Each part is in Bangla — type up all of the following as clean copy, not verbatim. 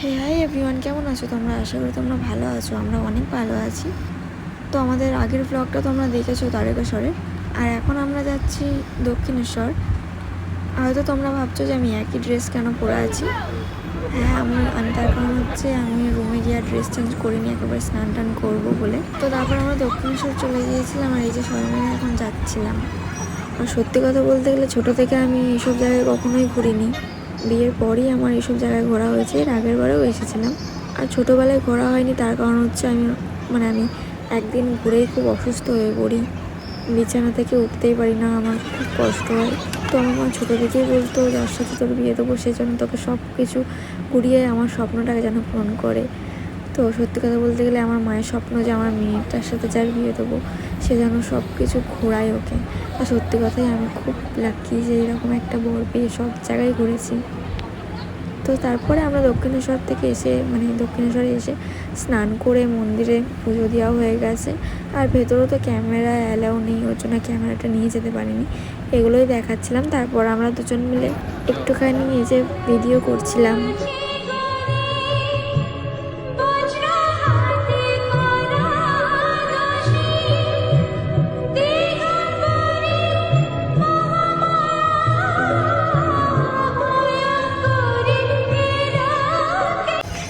হাই এভরিওয়ান, কেমন আছো তোমরা? আশা করি তোমরা ভালো আছো। আমরা অনেক ভালো আছি। তো আমাদের আগের ব্লগটা তোমরা দেখেছো তারকেশ্বরের, আর এখন আমরা যাচ্ছি দক্ষিণেশ্বর। হয়তো তোমরা ভাবছো যে আমি একই ড্রেস কেন পরে আছি। হ্যাঁ, আমি তার কারণ হচ্ছে আমি রুমে গিয়ে ড্রেস চেঞ্জ করিনি, একেবারে স্নান টান করবো বলে। তো তারপর আমরা দক্ষিণেশ্বর চলে গিয়েছিলাম, আর এই যে সবাই মিলে এখন যাচ্ছিলাম। আর সত্যি কথা বলতে গেলে ছোটো থেকে আমি এইসব জায়গায় কখনোই ঘুরিনি। বিয়ের পরই আমার এইসব জায়গায় ঘোরা হয়েছে, এর আগের বারেও এসেছিলাম। আর ছোটোবেলায় ঘোরা হয়নি, তার কারণ হচ্ছে আমি একদিন ঘুরেই খুব অসুস্থ হয়ে পড়ি। বিছানা থেকে উঠতেই পারি না, আমার খুব কষ্ট হয়। তো আমার মা ছোটো থেকেই বলতো, যার সাথে তোর বিয়ে দেবো সে যেন তোকে সব কিছু ঘুরিয়ে আমার স্বপ্নটাকে যেন পূরণ করে। তো সত্যি কথা বলতে গেলে আমার মায়ের স্বপ্ন যে আমার মেয়েটার সাথে যার বিয়ে দেবো সে যেন সব কিছু ঘোরায় ওকে। আর সত্যি কথাই আমি খুব লাকি যে এরকম একটা বর পেয়ে সব জায়গায় ঘুরেছি। তো তারপরে আমরা দক্ষিণেশ্বর থেকে দক্ষিণেশ্বরে এসে স্নান করে মন্দিরে পুজো দেওয়া হয়ে গেছে। আর ভেতরেও তো ক্যামেরা অ্যালাউ নেই, ওর জন্য ক্যামেরাটা নিয়ে যেতে পারিনি। এগুলোই দেখাচ্ছিলাম। তারপর আমরা দুজন মিলে একটুখানি এই যে ভিডিও করছিলাম।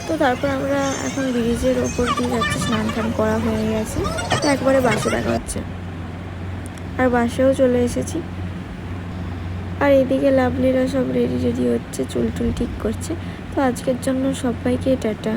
তো তারপর আমরা এখন ব্রিজের ওপর দিয়ে যাচ্ছি, স্নান টান করা হয়ে গেছে। তো একবারে বাসে দেখা হচ্ছে, আর বাসেও চলে এসেছি। আর এদিকে লাভলিরা সব রেডি হচ্ছে, চুল টুল ঠিক করছে। তো আজকের জন্য সবাইকে টাটা।